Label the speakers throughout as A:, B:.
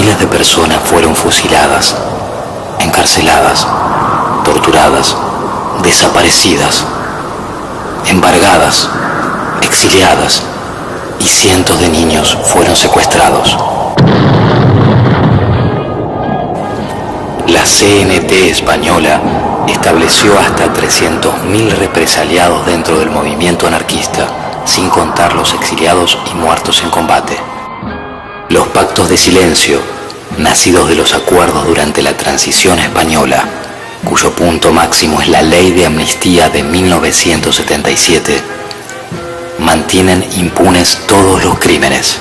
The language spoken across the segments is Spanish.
A: Miles de personas fueron fusiladas, encarceladas, torturadas, desaparecidas, embargadas, exiliadas, y cientos de niños fueron secuestrados. La CNT española estableció hasta 300.000 represaliados dentro del movimiento anarquista, sin contar los exiliados y muertos en combate. Los pactos de silencio, nacidos de los acuerdos durante la transición española, cuyo punto máximo es la Ley de Amnistía de 1977, mantienen impunes todos los crímenes.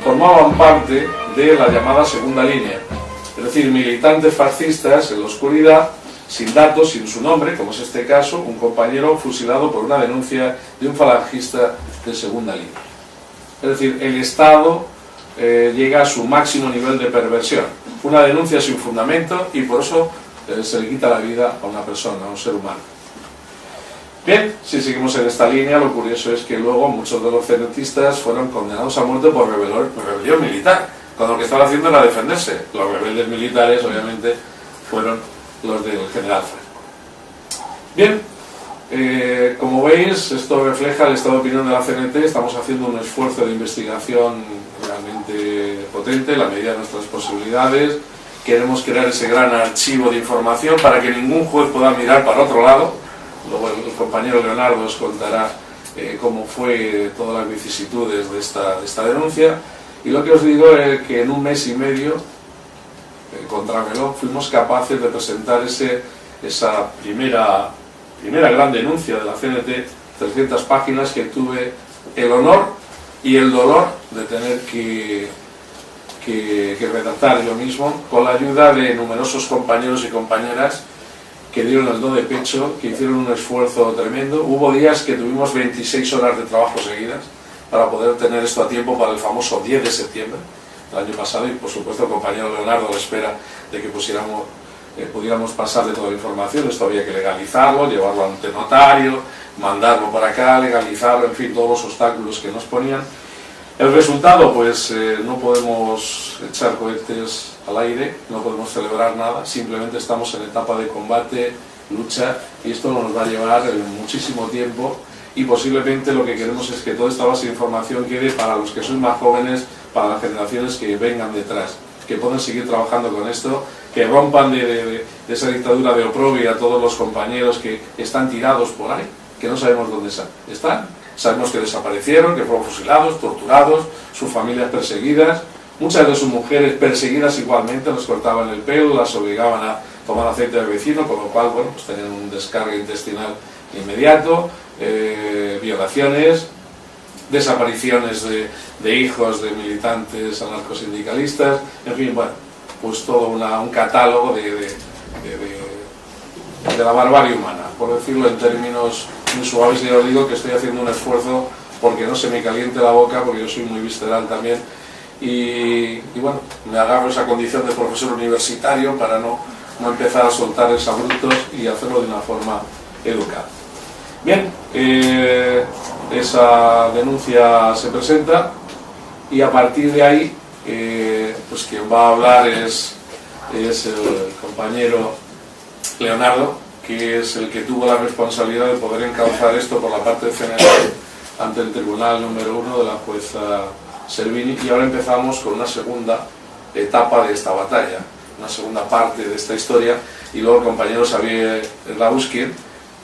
B: Formaban parte de la llamada segunda línea, es decir, militantes fascistas en la oscuridad, sin datos, sin su nombre, como es este caso, un compañero fusilado por una denuncia de un falangista de segunda línea. Es decir, el Estado llega a su máximo nivel de perversión, una denuncia sin fundamento, y por eso se le quita la vida a una persona, a un ser humano. Bien, si seguimos en esta línea, lo curioso es que luego muchos de los cenetistas fueron condenados a muerte por rebelión militar, cuando lo que estaban haciendo era defenderse. Los rebeldes militares, obviamente, fueron los del general Franco. Bien, como veis, esto refleja el estado de opinión de la CNT. Estamos haciendo un esfuerzo de investigación realmente potente, en la medida de nuestras posibilidades. Queremos crear ese gran archivo de información para que ningún juez pueda mirar para otro lado. Luego el compañero Leonardo os contará cómo fue todas las vicisitudes de esta denuncia. Y lo que os digo es que en un mes y medio, contra Meló, fuimos capaces de presentar esa primera gran denuncia de la CNT, 300 páginas, que tuve el honor y el dolor de tener que redactar yo mismo, con la ayuda de numerosos compañeros y compañeras que dieron el do de pecho, que hicieron un esfuerzo tremendo. Hubo días que tuvimos 26 horas de trabajo seguidas para poder tener esto a tiempo para el famoso 10 de septiembre del año pasado, y por supuesto el compañero Leonardo a la espera de que pudiéramos pasarle toda la información. Esto había que legalizarlo, llevarlo ante notario, mandarlo para acá, legalizarlo, en fin, todos los obstáculos que nos ponían. El resultado, pues no podemos echar cohetes al aire, no podemos celebrar nada, simplemente estamos en etapa de combate, lucha, y esto nos va a llevar muchísimo tiempo, y posiblemente lo que queremos es que toda esta base de información quede para los que son más jóvenes, para las generaciones que vengan detrás, que puedan seguir trabajando con esto, que rompan de esa dictadura de oprobio a todos los compañeros que están tirados por ahí, que no sabemos dónde están. Sabemos que desaparecieron, que fueron fusilados, torturados, sus familias perseguidas, muchas de sus mujeres perseguidas igualmente, les cortaban el pelo, las obligaban a tomar aceite de vecino, con lo cual, bueno, pues tenían un descargue intestinal inmediato, violaciones, desapariciones de hijos de militantes anarcosindicalistas, en fin, bueno, pues todo un catálogo de la barbarie humana, por decirlo en términos muy suaves. Y os digo que estoy haciendo un esfuerzo porque no se me caliente la boca, porque yo soy muy visceral también, y bueno, me agarro esa condición de profesor universitario para no empezar a soltar exabruptos y hacerlo de una forma educada. Bien, esa denuncia se presenta, y a partir de ahí, pues quien va a hablar es el compañero Leonardo, que es el que tuvo la responsabilidad de poder encauzar esto por la parte de CNT ante el tribunal número 1 de la jueza Servini. Y ahora empezamos con una segunda etapa de esta batalla, una segunda parte de esta historia, y luego el compañero Xavier Lauskin,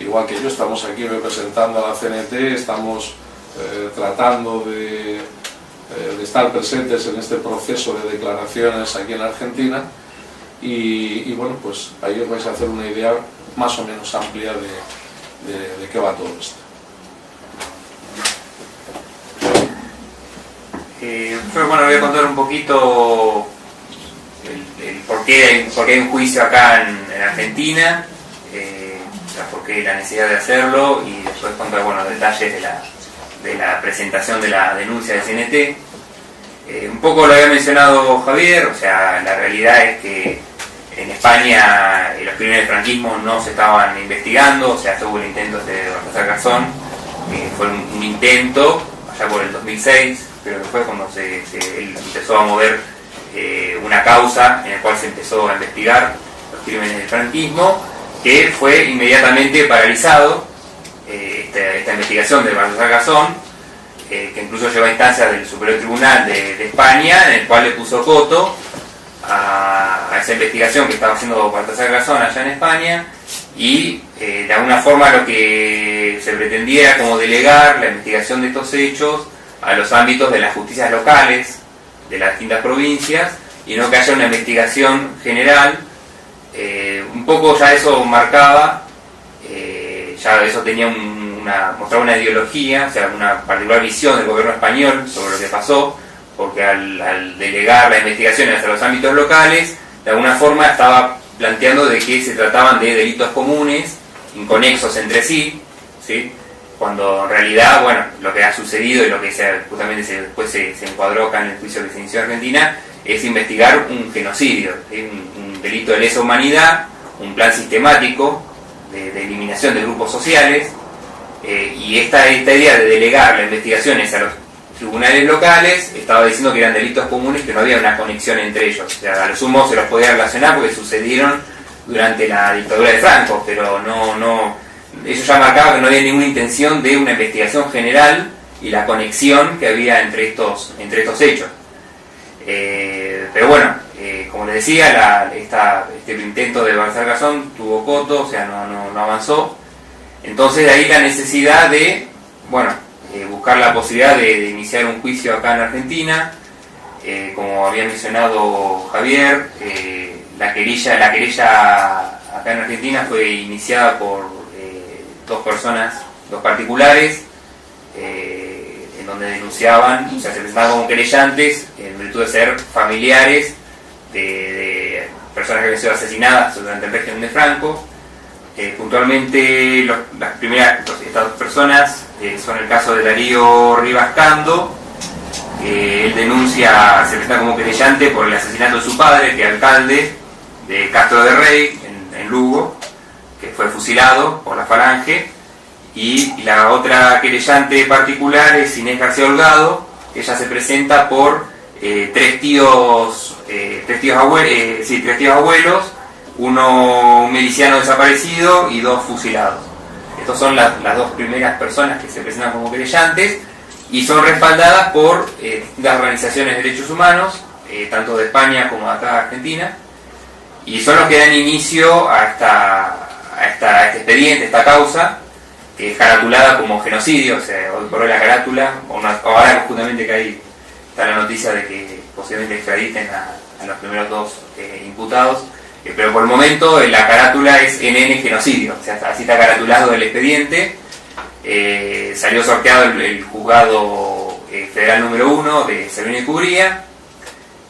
B: igual que yo, estamos aquí representando a la CNT, estamos tratando de estar presentes en este proceso de declaraciones aquí en Argentina, y bueno, pues ahí os vais a hacer una idea más o menos amplia de qué va todo esto.
C: Bueno, voy a contar un poquito el por qué hay un juicio acá en Argentina, por qué la necesidad de hacerlo, y después contar detalles de la presentación de la denuncia de CNT. Un poco lo había mencionado Javier, o sea, la realidad es que en España los crímenes del franquismo no se estaban investigando, o sea, hubo el intento de Baltasar Garzón, fue un intento allá por el 2006, creo que fue cuando él empezó a mover una causa en la cual se empezó a investigar los crímenes del franquismo, que fue inmediatamente paralizado, esta investigación de Baltasar Garzón, que incluso llevó a instancias del Superior Tribunal de España, en el cual le puso coto a esa investigación que estaba haciendo Baltasar Garzón allá en España, y de alguna forma lo que se pretendía era como delegar la investigación de estos hechos a los ámbitos de las justicias locales de las distintas provincias, y no que haya una investigación general. Un poco ya eso marcaba, ya eso tenía mostraba una ideología, o sea, una particular visión del gobierno español sobre lo que pasó, porque al delegar la investigación hacia los ámbitos locales, de alguna forma estaba planteando de que se trataban de delitos comunes, inconexos entre sí, ¿sí? Cuando en realidad, bueno, lo que ha sucedido y lo que justamente después se encuadró acá en el juicio que se inició en Argentina, es investigar un genocidio, ¿sí? Un delito de lesa humanidad, un plan sistemático de eliminación de grupos sociales, y esta idea de delegar las investigaciones a los tribunales locales estaba diciendo que eran delitos comunes, que no había una conexión entre ellos. O sea, a lo sumo se los podía relacionar porque sucedieron durante la dictadura de Franco, pero eso ya marcaba que no había ninguna intención de una investigación general y la conexión que había entre estos hechos. Pero bueno, como les decía, este intento de Baltasar Garzón tuvo coto, o sea, no avanzó. Entonces de ahí la necesidad de, buscar la posibilidad de iniciar un juicio acá en Argentina. Como había mencionado Javier, la querella acá en Argentina fue iniciada por dos particulares, en donde denunciaban, o sea, se presentaban como querellantes en virtud de ser familiares de personas que habían sido asesinadas durante el régimen de Franco. Puntualmente estas dos personas son el caso de Darío Rivas Cando. Él se presenta como querellante por el asesinato de su padre, que es alcalde de Castro de Rey, en Lugo, que fue fusilado por la Falange. Y la otra querellante particular es Inés García Holgado. Ella se presenta por tres tíos abuelos, un miliciano desaparecido y dos fusilados. Estas son las dos primeras personas que se presentan como querellantes, y son respaldadas por distintas organizaciones de derechos humanos, tanto de España como de acá de Argentina, y son los que dan inicio a este expediente, esta causa, que es caratulada como genocidio. O sea, hoy por hoy la carátula, ahora justamente que ahí está la noticia de que posiblemente extraditen a los primeros dos imputados, pero por el momento la carátula es NN genocidio, o sea, así está caratulado el expediente. Salió sorteado el juzgado federal número 1 de Cervino y Cubría,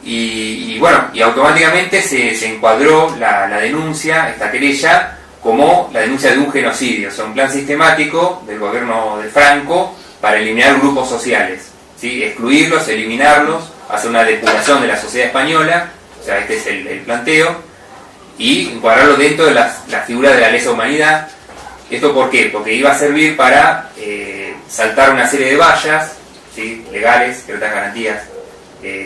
C: y automáticamente se encuadró la denuncia, esta querella, como la denuncia de un genocidio, o sea, un plan sistemático del gobierno de Franco para eliminar grupos sociales, ¿sí? Excluirlos, eliminarlos, hacer una depuración de la sociedad española, o sea, este es el planteo, y encuadrarlo dentro de la figura de la lesa humanidad. ¿Esto por qué? Porque iba a servir para saltar una serie de vallas, ¿sí? Legales, ciertas garantías,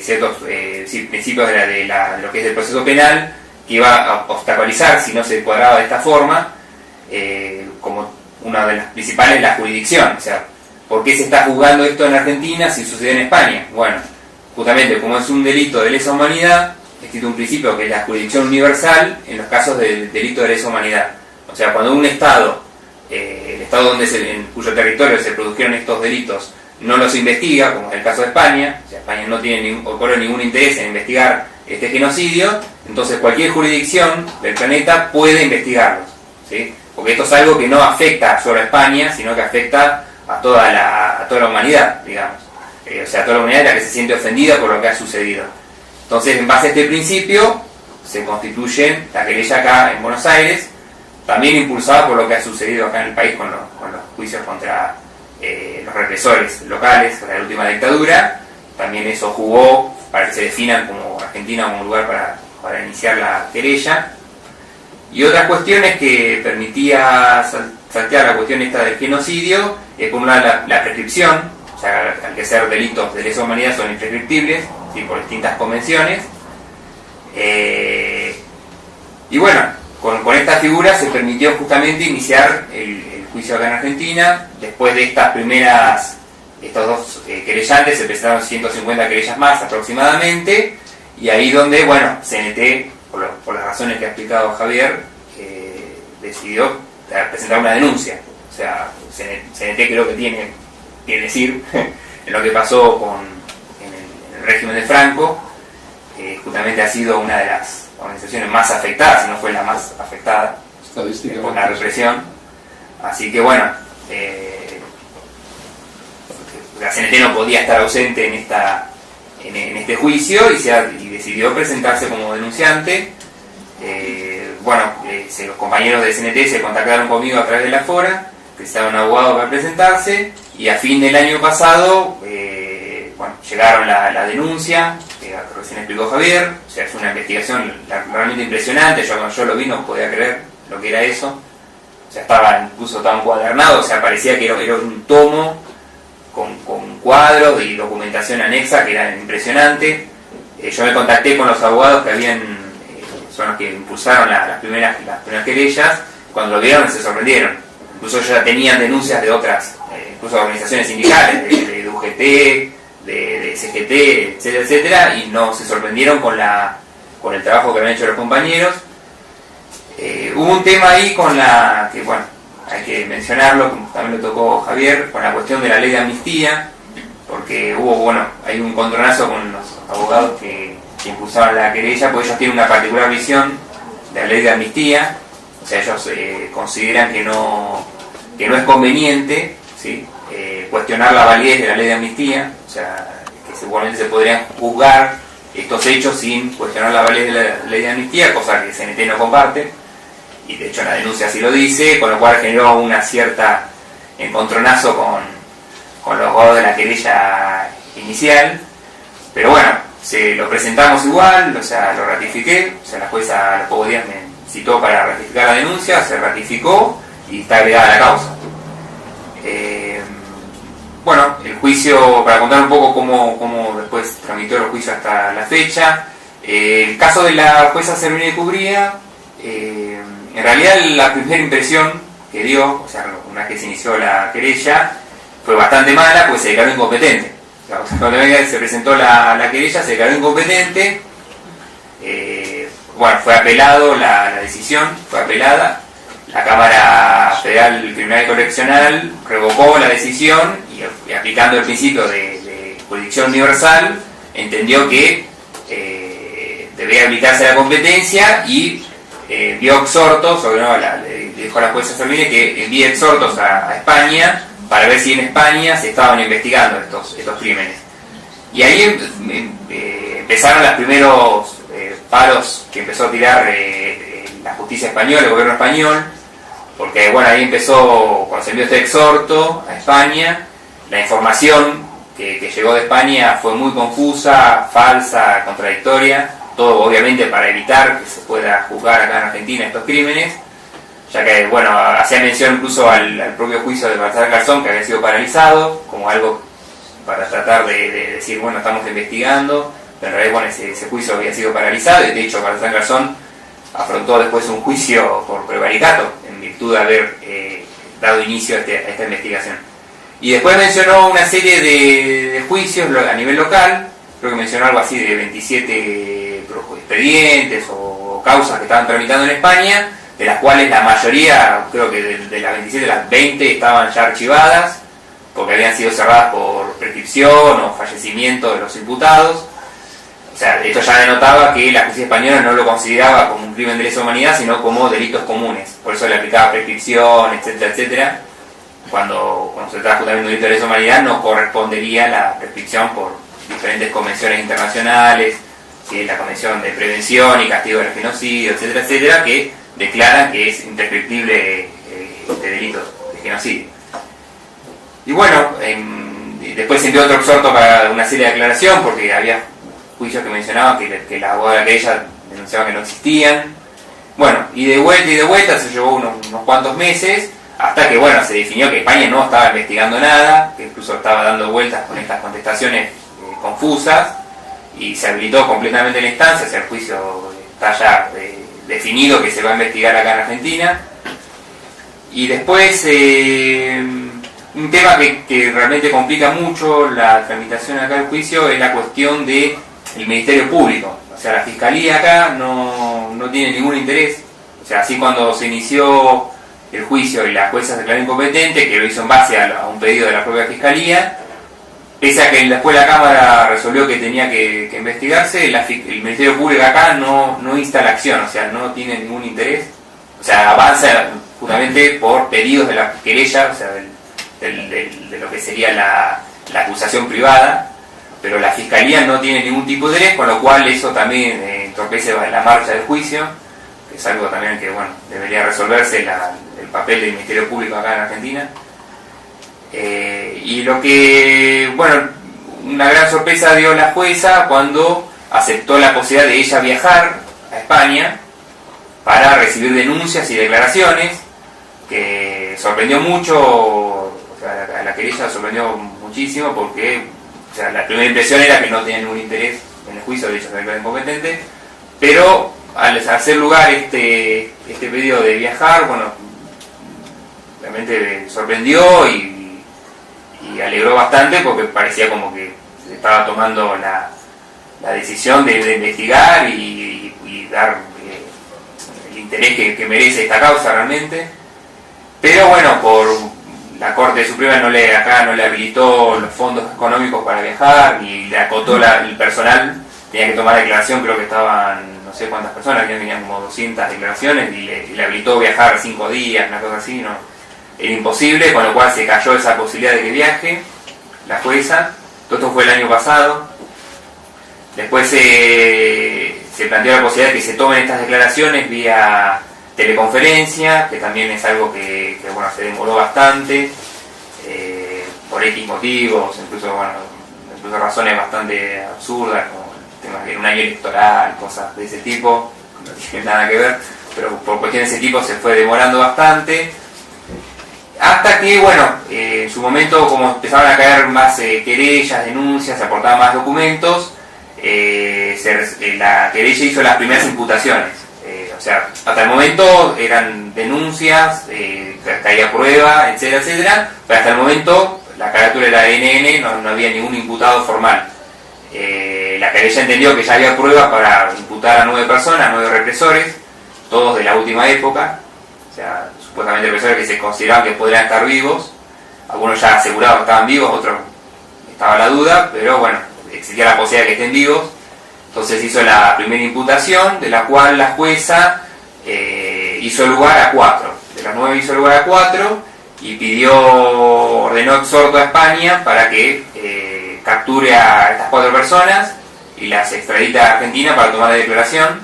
C: ciertos principios de lo que es el proceso penal, que iba a obstaculizar, si no se encuadraba de esta forma, como una de las principales, la jurisdicción. O sea, ¿por qué se está juzgando esto en Argentina si sucede en España? Bueno, justamente como es un delito de lesa humanidad, existe un principio que es la jurisdicción universal en los casos de delito de lesa humanidad. O sea, cuando un Estado, el Estado en cuyo territorio se produjeron estos delitos, no los investiga, como es el caso de España, o sea, España no tiene ningún interés en investigar este genocidio, entonces cualquier jurisdicción del planeta puede investigarlos, ¿sí? Porque esto es algo que no afecta solo a España, sino que afecta a toda la humanidad, digamos. O sea, a toda la humanidad es la que se siente ofendida por lo que ha sucedido. Entonces, en base a este principio, se constituye la querella acá en Buenos Aires, también impulsada por lo que ha sucedido acá en el país con los juicios contra los represores locales de la última dictadura. También eso jugó para que se definan como Argentina como lugar para iniciar la querella. Y otras cuestiones que permitía saltear la cuestión esta del genocidio es por una la prescripción, o sea, al que ser delitos de lesa humanidad son imprescriptibles, ¿sí? Por distintas convenciones. Y bueno, con esta figura se permitió justamente iniciar el juicio acá en Argentina. Después de estos dos querellantes se presentaron 150 querellas más aproximadamente, y ahí donde, bueno, CNT, por las razones que ha explicado Javier, decidió presentar una denuncia. O sea, CNT creo que tiene que decir en lo que pasó en el régimen de Franco. Justamente ha sido una de las organizaciones más afectadas, si no fue la más afectada por la represión. Así que bueno, la CNT no podía estar ausente en este juicio y decidió presentarse como denunciante. Los compañeros de CNT se contactaron conmigo a través de la Fora, que estaba un abogado para presentarse, y a fin del año pasado llegaron la denuncia, que recién explicó Javier. O sea, es una investigación realmente impresionante. Yo cuando yo lo vi no podía creer lo que era eso. O sea, estaba incluso tan encuadernado, o sea, parecía que era un tomo con cuadros y documentación anexa que era impresionante. Yo me contacté con los abogados que son los que impulsaron las primeras querellas. Cuando lo vieron se sorprendieron. Incluso ellos ya tenían denuncias de otras, incluso organizaciones sindicales, de UGT, de CGT, etcétera, etcétera, y no se sorprendieron con el trabajo que habían hecho los compañeros. Hubo un tema ahí que bueno, hay que mencionarlo, como también lo tocó Javier, con la cuestión de la ley de amnistía, porque hay un encontronazo con los abogados que impulsaban la querella, porque ellos tienen una particular visión de la ley de amnistía. O sea, ellos consideran que no es conveniente, ¿sí? Cuestionar la validez de la ley de amnistía. O sea, que seguramente se podrían juzgar estos hechos sin cuestionar la validez de la ley de amnistía, cosa que CNT no comparte, y de hecho la denuncia así lo dice, con lo cual generó una cierta encontronazo con los abogados de la querella inicial. Pero bueno, lo presentamos igual, o sea, lo ratifiqué. O sea, la jueza a los pocos días me citó para ratificar la denuncia, se ratificó y está agregada a la causa. El juicio, para contar un poco cómo después tramitó el juicio hasta la fecha. El caso de la jueza Servini de Cubría, en realidad la primera impresión que dio, o sea, una vez que se inició la querella, fue bastante mala, pues se declaró incompetente. O sea, cuando se presentó la querella, se declaró incompetente. Fue apelado, la decisión fue apelada. La Cámara Federal Criminal y Correccional revocó la decisión y aplicando el principio de jurisdicción universal, entendió que debía habilitarse la competencia y dio exhortos, le dijo a la jueza Servini que envíe exhortos a España para ver si en España se estaban investigando estos crímenes. Y ahí empezaron los primeros palos que empezó a tirar la justicia española, el gobierno español, porque ahí empezó, cuando se envió este exhorto a España, la información que llegó de España fue muy confusa, falsa, contradictoria, todo obviamente para evitar que se pueda juzgar acá en Argentina estos crímenes, ya que hacía mención incluso al propio juicio de Baltasar Garzón, que había sido paralizado, como algo para tratar de decir, estamos investigando, pero en realidad ese juicio había sido paralizado, y de hecho Baltasar Garzón afrontó después un juicio por prevaricato, en virtud de haber dado inicio a esta investigación. Y después mencionó una serie de juicios a nivel local, creo que mencionó algo así de 27 expedientes o causas que estaban tramitando en España, de las cuales la mayoría, creo que de las 27, las 20 estaban ya archivadas, porque habían sido cerradas por prescripción o fallecimiento de los imputados. O sea, esto ya denotaba que la justicia española no lo consideraba como un crimen de lesa humanidad, sino como delitos comunes. Por eso le aplicaba prescripción, etcétera, etcétera. Cuando se trata justamente de un delito de lesa humanidad, no correspondería la prescripción por diferentes convenciones internacionales que es la Convención de Prevención y Castigo del Genocidio, etcétera, etcétera, que declaran que es imprescriptible este delito de genocidio. Y bueno, después se envió otro exhorto para una serie de aclaración, porque había juicios que mencionaban que la abogada de la querella denunciaba que no existían. Bueno, y de vuelta se llevó unos cuantos meses, hasta que bueno, se definió que España no estaba investigando nada, que incluso estaba dando vueltas con estas contestaciones confusas, y se habilitó completamente la instancia. O sea, el juicio está ya definido que se va a investigar acá en Argentina. Y después un tema que realmente complica mucho la tramitación acá del juicio es la cuestión del Ministerio Público. O sea, la Fiscalía acá no tiene ningún interés. O sea, así cuando se inició el juicio y la jueza se declaró incompetente, que lo hizo en base a un pedido de la propia Fiscalía, pese a que después la Cámara resolvió que tenía que investigarse, el Ministerio Público acá no insta la acción, o sea, no tiene ningún interés. O sea, avanza justamente por pedidos de la querella, o sea, de lo que sería la acusación privada, pero la Fiscalía no tiene ningún tipo de interés, con lo cual eso también entorpece la marcha del juicio, que es algo también que bueno, debería resolverse el papel del Ministerio Público acá en Argentina. Y lo que, bueno, una gran sorpresa dio la jueza cuando aceptó la posibilidad de ella viajar a España para recibir denuncias y declaraciones, que sorprendió mucho. O sea, la querella sorprendió muchísimo, porque o sea, la primera impresión era que no tenía ningún interés en el juicio, de hecho se declaró incompetente, pero al hacer lugar este pedido de viajar, bueno, realmente sorprendió y alegró bastante, porque parecía como que se estaba tomando la decisión de investigar y dar el interés que merece esta causa realmente. Pero bueno, por la Corte Suprema no le habilitó los fondos económicos para viajar, ni le acotó el personal. Tenía que tomar declaración, creo que estaban no sé cuántas personas, que tenían como 200 declaraciones, y le habilitó viajar 5 días, una cosa así, no, era imposible, con lo cual se cayó esa posibilidad de que viaje la jueza. Todo esto fue el año pasado. Después se planteó la posibilidad de que se tomen estas declaraciones vía teleconferencia, que también es algo que bueno, se demoró bastante, por X motivos, incluso razones bastante absurdas, como el tema de un año electoral, cosas de ese tipo, no tienen nada que ver, pero por cuestiones de ese tipo se fue demorando bastante, hasta que, bueno, en su momento, como empezaron a caer más querellas, denuncias, se aportaban más documentos, la querella hizo las primeras imputaciones. O sea, hasta el momento eran denuncias, caía prueba, etcétera, etcétera, pero hasta el momento la carátula era NN, no había ningún imputado formal. La querella entendió que ya había prueba para imputar a 9 personas, 9 represores, todos de la última época, o sea, supuestamente represores que se consideraban que podrían estar vivos, algunos ya asegurados que estaban vivos, otros estaba la duda, pero bueno, existía la posibilidad de que estén vivos. Entonces hizo la primera imputación, de la cual la jueza hizo lugar a 4. De las 9 hizo lugar a 4 y ordenó exhorto a España para que capture a estas 4 personas y las extradite a Argentina para tomar la declaración.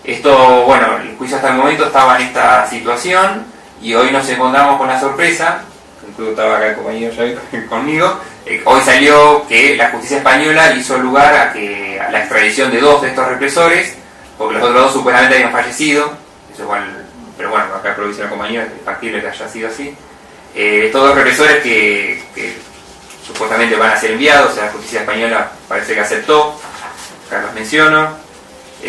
C: Esto, bueno, el juicio hasta el momento estaba en esta situación, y hoy nos encontramos con la sorpresa, incluso estaba acá el compañero ya conmigo. Hoy salió que la justicia española hizo lugar a la extradición de 2 de estos represores, porque los otros 2 supuestamente habían fallecido. Eso igual, pero bueno, acá lo dice la compañía, es factible que haya sido así. Estos 2 represores que supuestamente van a ser enviados, o sea, la justicia española parece que aceptó, acá los menciono.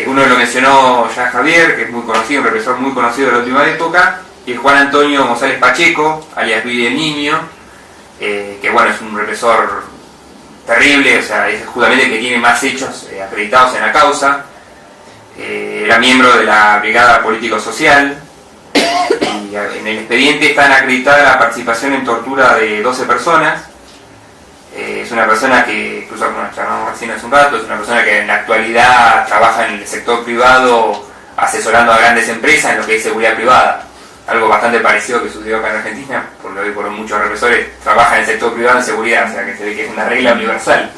C: Uno lo mencionó ya Javier, que es muy conocido, un represor muy conocido de la última época, y Juan Antonio González Pacheco, alias Billy el Niño, que bueno, es un represor terrible, o sea, es justamente el que tiene más hechos acreditados en la causa. Era miembro de la Brigada Político-Social, y en el expediente está acreditada la participación en tortura de 12 personas. Es una persona que, incluso como charlamos recién hace un rato, es una persona que en la actualidad trabaja en el sector privado asesorando a grandes empresas en lo que es seguridad privada. Algo bastante parecido que sucedió acá en Argentina, porque hoy por muchos represores trabajan en el sector privado en seguridad, o sea que se ve que es una regla universal.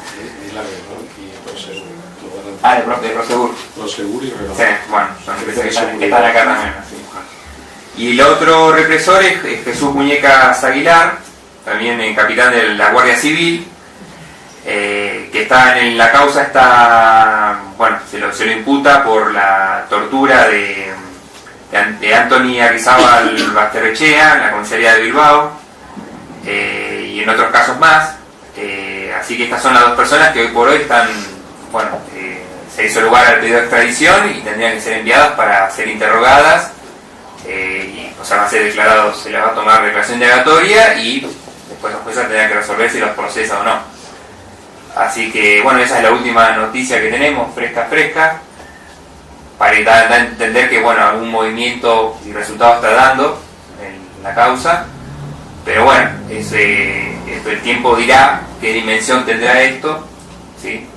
B: Es la mejor, y entonces lo van a
C: Ah, de Prosegur.
B: Prosegur y Renove.
C: Sí, bueno, son empresas que están acá también. Sí. Y el otro represor es Jesús Muñecas Aguilar, también capitán de la Guardia Civil, que está en la causa, bueno, se lo imputa por la tortura de Antoni Arrizabal Basterrechea en la comisaría de Bilbao, y en otros casos más. Así que estas son las dos personas que hoy por hoy están, bueno, se hizo lugar al pedido de extradición y tendrían que ser enviadas para ser interrogadas, o sea, van a ser declarados, se les va a tomar declaración indagatoria y después los jueces tendrán que resolver si los procesa o no. Así que, bueno, esa es la última noticia que tenemos, fresca, para dar a entender que, bueno, algún movimiento y resultado está dando en la causa, pero bueno, el tiempo dirá qué dimensión tendrá esto, ¿sí?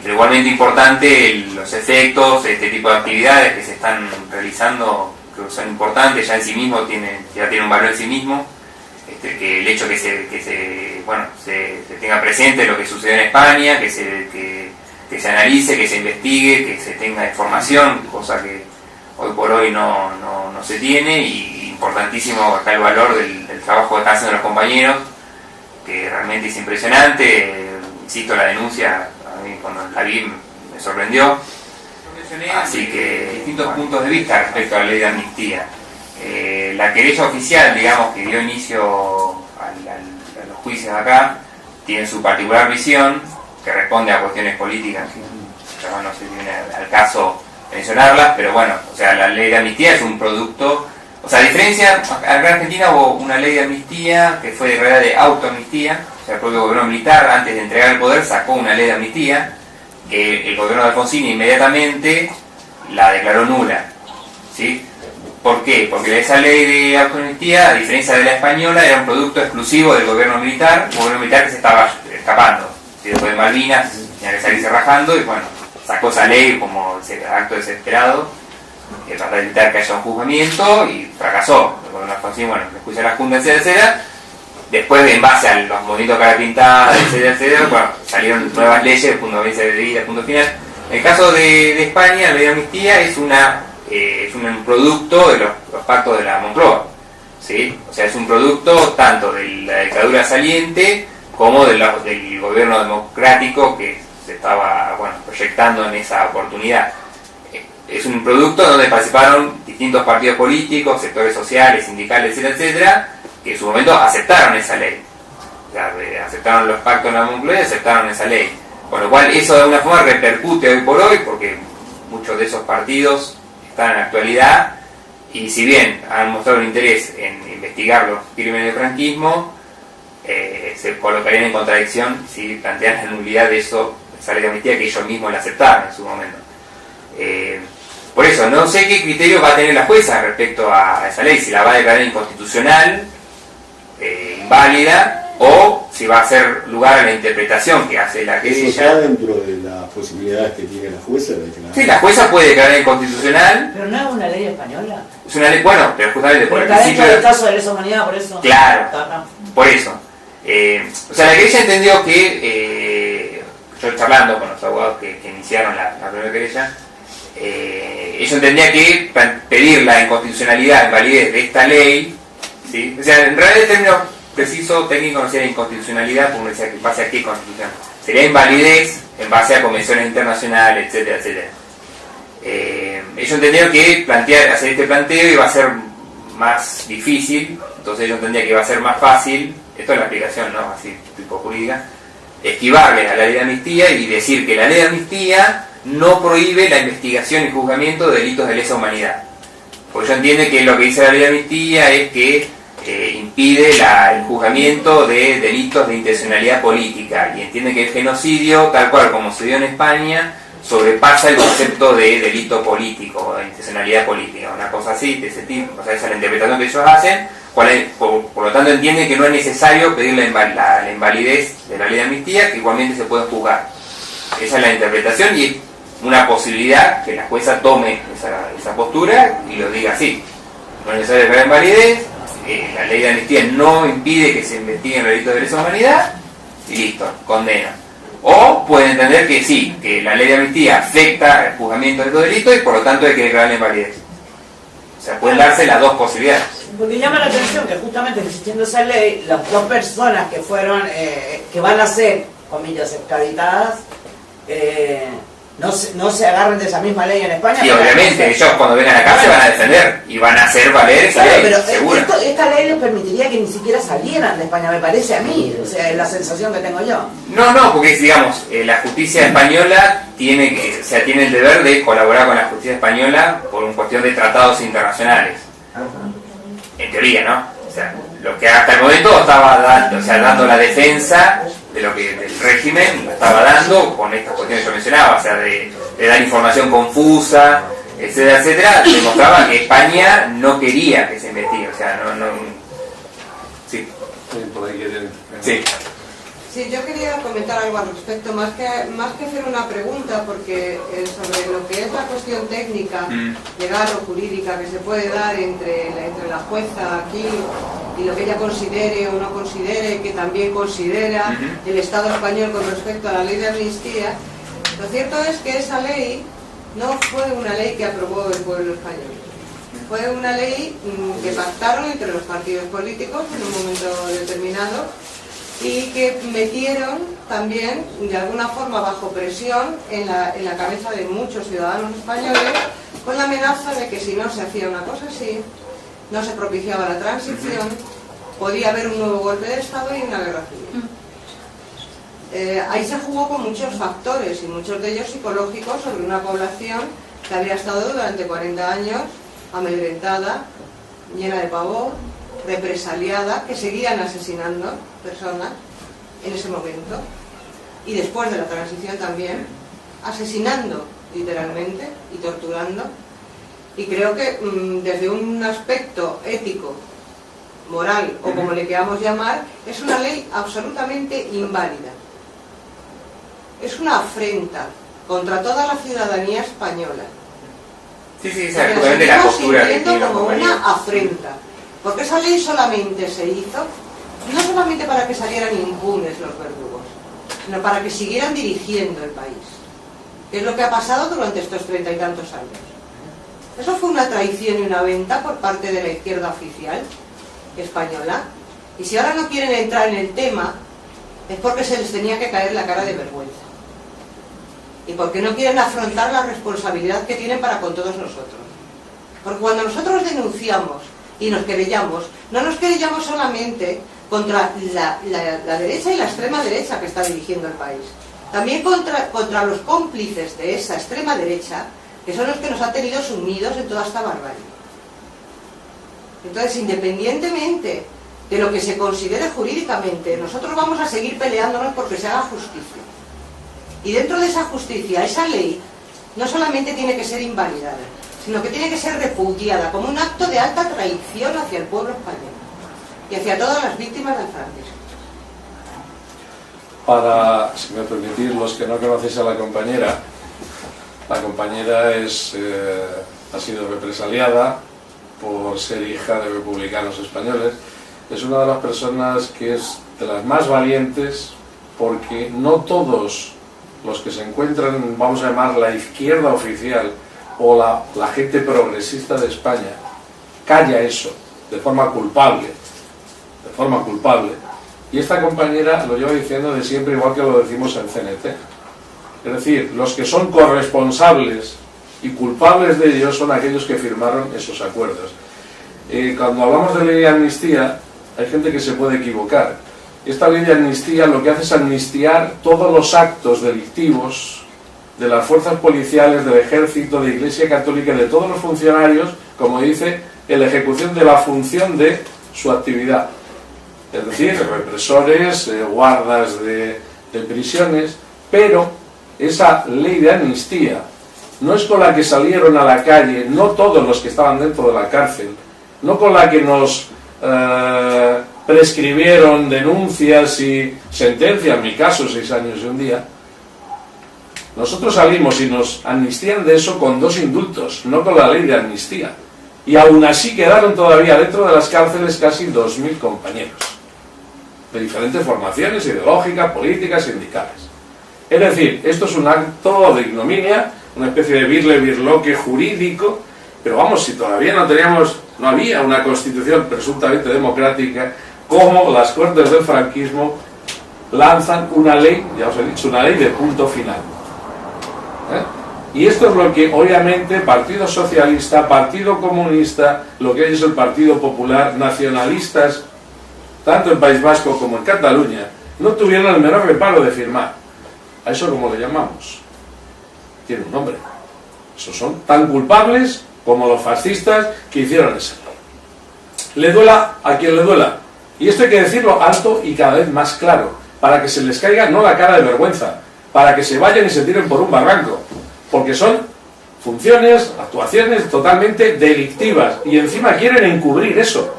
C: Pero igualmente importante los efectos, este tipo de actividades que se están realizando, que son importantes, ya en sí mismo ya tiene un valor en sí mismo, que el hecho que se tenga presente lo que sucedió en España, que se analice, que se investigue, que se tenga información, cosa que hoy por hoy no se tiene, y importantísimo acá el valor del trabajo que están haciendo los compañeros, que realmente es impresionante. Insisto, la denuncia, a mí cuando la vi me sorprendió. Así que distintos puntos de vista respecto a la ley de amnistía. La querella oficial, digamos, que dio inicio a los juicios acá, tiene su particular visión, que responde a cuestiones políticas, no sé si viene al caso mencionarlas, pero bueno, o sea, la ley de amnistía es un producto, o sea, a diferencia, acá en Argentina hubo una ley de amnistía que fue de realidad de autoamnistía, o sea, el propio gobierno militar, antes de entregar el poder, sacó una ley de amnistía, que el gobierno de Alfonsín inmediatamente la declaró nula, ¿sí? ¿Por qué? Porque esa ley de autoamnistía, a diferencia de la española, era un producto exclusivo del gobierno militar, un gobierno militar que se estaba escapando, ¿sí? Después de Malvinas tenía que salirse rajando y bueno, sacó esa ley como ese acto desesperado, que trata de evitar que haya un juzgamiento, y fracasó. El gobierno de Alfonsín, bueno, le escucha la Junta, etcétera. Después, en base a los movimientos cara pintada, etcétera, bueno, salieron nuevas leyes, punto de vista de vida, punto final. En el caso de España, la ley de amnistía es un producto de los pactos de la Moncloa, ¿sí? O sea, es un producto tanto de la dictadura saliente como del gobierno democrático que se estaba, bueno, proyectando en esa oportunidad. Es un producto donde participaron distintos partidos políticos, sectores sociales, sindicales, etcétera, que en su momento aceptaron esa ley. O sea, aceptaron los pactos de la Moncloa y aceptaron esa ley. Con lo cual eso de alguna forma repercute hoy por hoy, porque muchos de esos partidos están en la actualidad, y si bien han mostrado un interés en investigar los crímenes del franquismo, se colocarían en contradicción si plantean la nulidad de esa ley de amnistía que ellos mismos la aceptaron en su momento. Por eso, no sé qué criterio va a tener la jueza respecto a esa ley, si la va a declarar inconstitucional, inválida, o si va a hacer lugar a la interpretación que hace la querella.
D: ¿Eso está dentro de las posibilidades que tiene la jueza?
C: Sí, la jueza puede declarar inconstitucional.
E: Pero no es una ley española.
C: Es una ley, bueno, pero justamente por el
E: está
C: principio
E: dentro del caso de lesa humanidad, por eso.
C: Claro, por eso. O sea, la querella entendió que, yo charlando con los abogados que iniciaron la primera querella, ellos entendían que pedir la inconstitucionalidad, invalidez de esta ley, ¿sí? O sea, en realidad el término preciso técnico no sería inconstitucionalidad, porque decía que en base a qué constitución, sería invalidez en base a convenciones internacionales, etcétera, etcétera. Ellos entendieron que hacer este planteo iba a ser más difícil, entonces ellos entendían que iba a ser más fácil, esto es la explicación, ¿no? Así, tipo jurídica, esquivarle a la ley de amnistía y decir que la ley de amnistía no prohíbe la investigación y juzgamiento de delitos de lesa humanidad. Porque ellos entienden que lo que dice la ley de amnistía es que impide el juzgamiento de delitos de intencionalidad política, y entiende que el genocidio, tal cual como se dio en España, sobrepasa el concepto de delito político, de intencionalidad política, una cosa así, de ese tipo. O sea, esa es la interpretación que ellos hacen, por lo tanto entienden que no es necesario pedir la invalidez de la ley de amnistía, que igualmente se puede juzgar. Esa es la interpretación, y es una posibilidad que la jueza tome esa postura y lo diga así. No es necesario declarar invalidez, la ley de amnistía no impide que se investiguen los delitos de lesa humanidad, y listo, condena. O pueden entender que sí, que la ley de amnistía afecta el juzgamiento de estos delitos y por lo tanto hay que declararle invalidez. O sea, pueden darse las dos posibilidades.
E: Porque llama la atención que justamente existiendo esa ley, las dos personas que fueron, que van a ser, comillas, extraditadas, no se agarren de esa misma ley en España.
C: Y obviamente ellos cuando vengan acá se van a defender y van a hacer valer esa ley,
E: pero
C: seguro.
E: Esta ley les permitiría que ni siquiera salieran de España, me parece a mí, o sea, es la sensación que tengo yo.
C: No, porque digamos, la justicia española tiene el deber de colaborar con la justicia española por una cuestión de tratados internacionales. En teoría, ¿no? O sea, lo que hasta el momento estaba dando la defensa de lo que del régimen lo estaba dando con estas cuestiones que yo mencionaba, o sea, de dar información confusa, etcétera, etcétera, demostraba que España no quería que se investigue, o sea, no. Sí.
B: Por ahí quieren.
C: Sí.
F: Sí, yo quería comentar algo al respecto, más que hacer una pregunta, porque sobre lo que es la cuestión técnica, legal o jurídica que se puede dar entre la jueza aquí y lo que ella considere o no considere, que también considera el Estado español con respecto a la ley de amnistía, lo cierto es que esa ley no fue una ley que aprobó el pueblo español. Fue una ley que pactaron entre los partidos políticos en un momento determinado, y que metieron también, de alguna forma, bajo presión en la cabeza de muchos ciudadanos españoles, con la amenaza de que si no se hacía una cosa así, no se propiciaba la transición, podía haber un nuevo golpe de Estado y una guerra civil. Ahí se jugó con muchos factores, y muchos de ellos psicológicos, sobre una población que había estado durante 40 años amedrentada, llena de pavor, represaliada, que seguían asesinando personas en ese momento, y después de la transición también, asesinando literalmente y torturando. Y creo que desde un aspecto ético, moral o como le queramos llamar, es una ley absolutamente inválida. Es una afrenta contra toda la ciudadanía española.
C: Sí,
F: la
C: seguimos
F: sintiendo como una afrenta. Porque esa ley solamente se hizo, no solamente para que salieran impunes los verdugos, sino para que siguieran dirigiendo el país. Que es lo que ha pasado durante estos 30 y tantos años. Eso fue una traición y una venta por parte de la izquierda oficial española. Y si ahora no quieren entrar en el tema, es porque se les tenía que caer la cara de vergüenza. Y porque no quieren afrontar la responsabilidad que tienen para con todos nosotros. Porque cuando nosotros denunciamos y nos querellamos, no nos querellamos solamente contra la derecha y la extrema derecha que está dirigiendo el país, también contra los cómplices de esa extrema derecha, que son los que nos han tenido sumidos en toda esta barbarie. Entonces, independientemente de lo que se considere jurídicamente, nosotros vamos a seguir peleándonos porque se haga justicia. Y dentro de esa justicia, esa ley no solamente tiene que ser invalidada, sino que tiene que ser repudiada como un acto de alta traición hacia el pueblo español y hacia todas las víctimas del franquismo.
B: Para, si me permitís, los que no conocéis a la compañera ha sido represaliada por ser hija de republicanos españoles. Es una de las personas que es de las más valientes, porque no todos los que se encuentran, vamos a llamar la izquierda oficial, o la gente progresista de España, calla eso de forma culpable, y esta compañera lo lleva diciendo de siempre, igual que lo decimos en CNT. Es decir, los que son corresponsables y culpables de ellos son aquellos que firmaron esos acuerdos. Cuando hablamos de ley de amnistía, hay gente que se puede equivocar. Esta ley de amnistía lo que hace es amnistiar todos los actos delictivos de las fuerzas policiales, del ejército, de la Iglesia Católica, de todos los funcionarios, como dice, en la ejecución de la función de su actividad. Es decir, represores, guardas de prisiones, pero esa ley de amnistía no es con la que salieron a la calle, no todos los que estaban dentro de la cárcel, no con la que nos prescribieron denuncias y sentencias, en mi caso 6 años y un día. Nosotros salimos y nos amnistían de eso con 2 indultos, no con la ley de amnistía. Y aún así quedaron todavía dentro de las cárceles casi 2.000 compañeros, de diferentes formaciones ideológicas, políticas, sindicales. Es decir, esto es un acto de ignominia, una especie de birloque jurídico, pero vamos, si todavía no había una constitución presuntamente democrática, como las Cortes del franquismo lanzan una ley, ya os he dicho, una ley de punto final. Y esto es lo que obviamente Partido Socialista, Partido Comunista, lo que hay es el Partido Popular, nacionalistas, tanto en País Vasco como en Cataluña, no tuvieron el menor reparo de firmar. ¿A eso cómo le llamamos? Tiene un nombre. Esos son tan culpables como los fascistas que hicieron esa ley. Le duela a quien le duela. Y esto hay que decirlo alto y cada vez más claro, para que se les caiga no la cara de vergüenza, para que se vayan y se tiren por un barranco, porque son funciones, actuaciones totalmente delictivas, y encima quieren encubrir eso.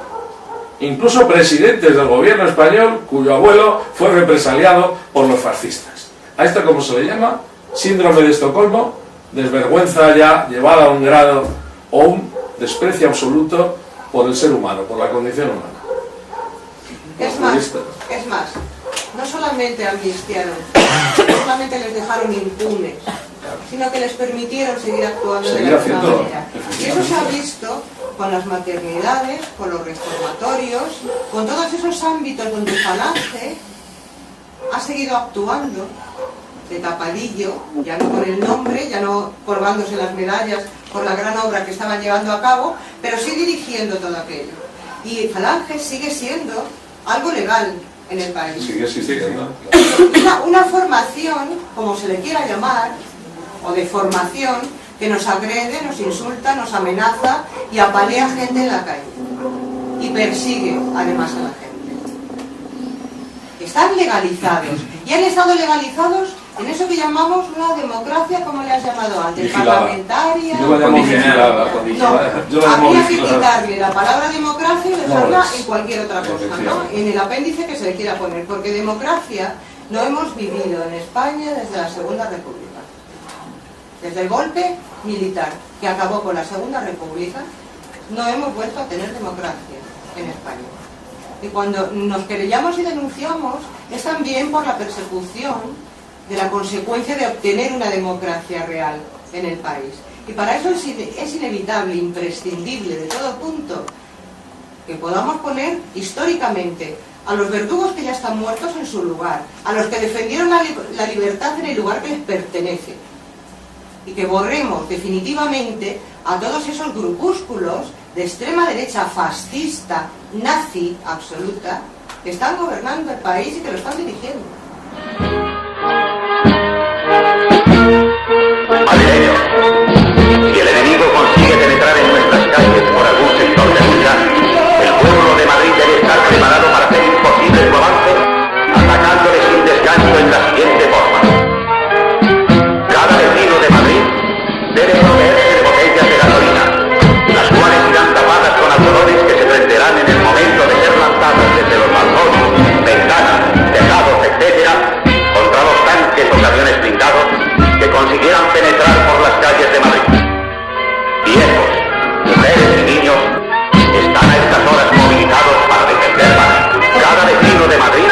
B: Incluso presidentes del gobierno español, cuyo abuelo fue represaliado por los fascistas. ¿A esto cómo se le llama? Síndrome de Estocolmo, desvergüenza ya llevada a un grado o un desprecio absoluto por el ser humano, por la condición humana.
F: Es más, no solamente amnistiaron, no solamente les dejaron impunes, sino que les permitieron seguir actuando de la misma manera. Y eso se ha visto con las maternidades, con los reformatorios, con todos esos ámbitos donde Falange ha seguido actuando de tapadillo, ya no con el nombre, ya no colgándose las medallas por la gran obra que estaban llevando a cabo, pero sí dirigiendo todo aquello. Y Falange sigue siendo algo legal en el país.
B: Sigue existiendo.
F: Una formación, como se le quiera llamar, o de formación, que nos agrede, nos insulta, nos amenaza y apalea gente en la calle. Y persigue además a la gente. Están legalizados. Y han estado legalizados en eso que llamamos una democracia, como le has llamado antes,
B: vigilada.
F: Parlamentaria.
B: Yo la llamo vigilada.
F: Habría que quitarle la palabra democracia y dejarla en cualquier otra cosa, ¿no? En el apéndice que se le quiera poner, porque democracia lo hemos vivido en España desde la Segunda República. Desde el golpe militar que acabó con la Segunda República, no hemos vuelto a tener democracia en España. Y cuando nos querellamos y denunciamos, es también por la persecución de la consecuencia de obtener una democracia real en el país. Y para eso es inevitable, imprescindible de todo punto, que podamos poner históricamente a los verdugos que ya están muertos en su lugar, a los que defendieron la libertad en el lugar que les pertenece, y que borremos definitivamente a todos esos grupúsculos de extrema derecha fascista, nazi absoluta, que están gobernando el país y que lo están dirigiendo.
G: Madrileños, si el enemigo consigue penetrar en nuestras calles por algún sector de la ciudad, el pueblo de Madrid debe estar preparado para hacer imposible su avance, atacándole sin descanso en la siguiente forma. Cada vecino de Madrid debe proveerse de botellas de gasolina, las cuales irán tapadas con algodones que se prenderán en el momento de ser lanzadas desde los balcones, ventanas, tejados, etc., contra los tanques o camiones blindados que consiguieran penetrar por las calles de Madrid. Viejos, mujeres y niños están a estas horas movilizados para defender Madrid. Cada vecino de Madrid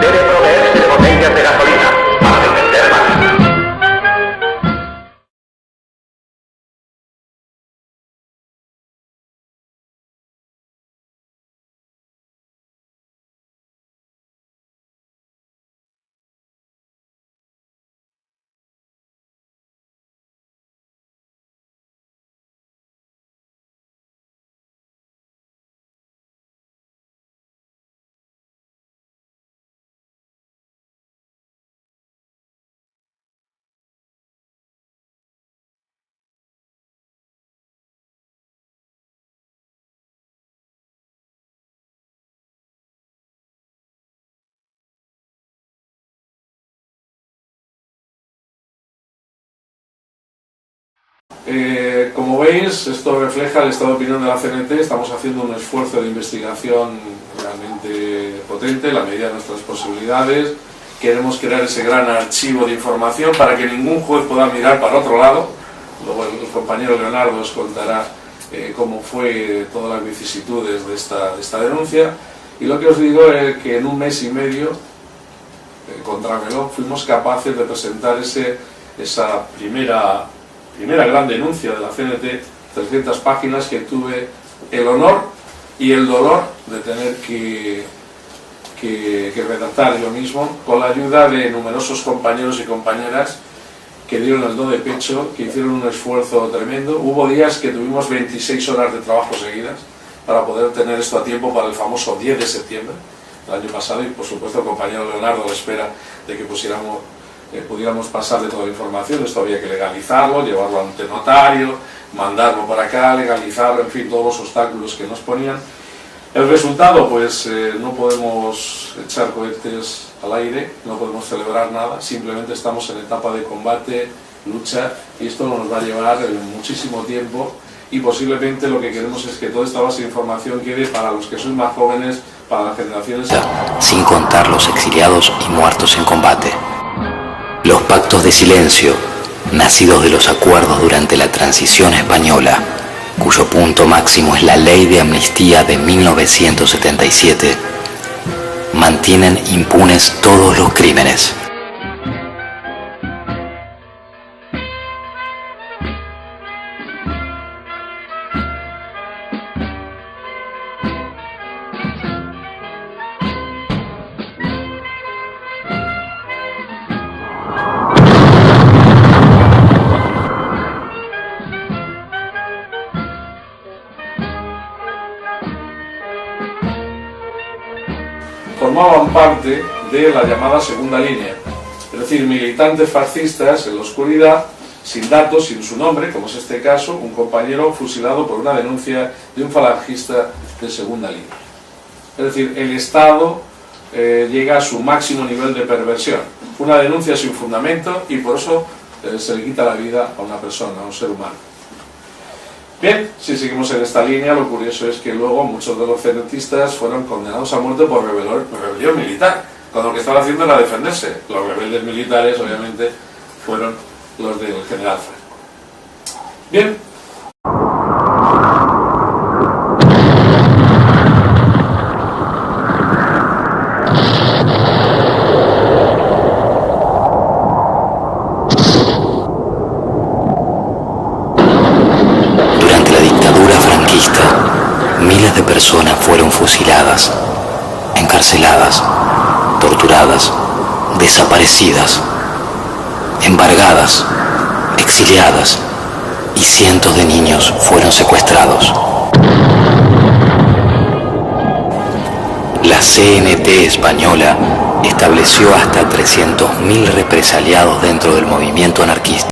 G: debe proveerse de botellas de gasolina para defender Madrid.
B: Como veis, esto refleja el estado de opinión de la CNT. Estamos haciendo un esfuerzo de investigación realmente potente, en la medida de nuestras posibilidades. Queremos crear ese gran archivo de información para que ningún juez pueda mirar para otro lado. Luego el compañero Leonardo os contará cómo fue todas las vicisitudes de esta denuncia. Y lo que os digo es que en un mes y medio contrarreloj, fuimos capaces de presentar esa primera gran denuncia de la CNT, 300 páginas, que tuve el honor y el dolor de tener que redactar yo mismo, con la ayuda de numerosos compañeros y compañeras que dieron el do de pecho, que hicieron un esfuerzo tremendo. Hubo días que tuvimos 26 horas de trabajo seguidas para poder tener esto a tiempo para el famoso 10 de septiembre del año pasado, y por supuesto el compañero Leonardo a la espera de que pudiéramos pasarle toda la información. Esto había que legalizarlo, llevarlo ante notario, mandarlo para acá, legalizarlo, en fin, todos los obstáculos que nos ponían. El resultado, pues no podemos echar cohetes al aire, no podemos celebrar nada, simplemente estamos en etapa de combate, lucha, y esto nos va a llevar muchísimo tiempo, y posiblemente lo que queremos es que toda esta base de información quede para los que son más jóvenes, para las generaciones...
A: Sin contar los exiliados y muertos en combate. Los pactos de silencio, nacidos de los acuerdos durante la transición española, cuyo punto máximo es la Ley de Amnistía de 1977, mantienen impunes todos los crímenes.
B: Formaban parte de la llamada segunda línea, es decir, militantes fascistas en la oscuridad, sin datos, sin su nombre, como es este caso, un compañero fusilado por una denuncia de un falangista de segunda línea. Es decir, el Estado llega a su máximo nivel de perversión, una denuncia sin fundamento, y por eso se le quita la vida a una persona, a un ser humano. Bien, si seguimos en esta línea, lo curioso es que luego muchos de los cenetistas fueron condenados a muerte por rebelión militar, cuando lo que estaban haciendo era defenderse. Los rebeldes militares, obviamente, fueron los del general Franco. Bien.
A: Miles de personas fueron fusiladas, encarceladas, torturadas, desaparecidas, embargadas, exiliadas, y cientos de niños fueron secuestrados. La CNT española estableció hasta 300.000 represaliados dentro del movimiento anarquista.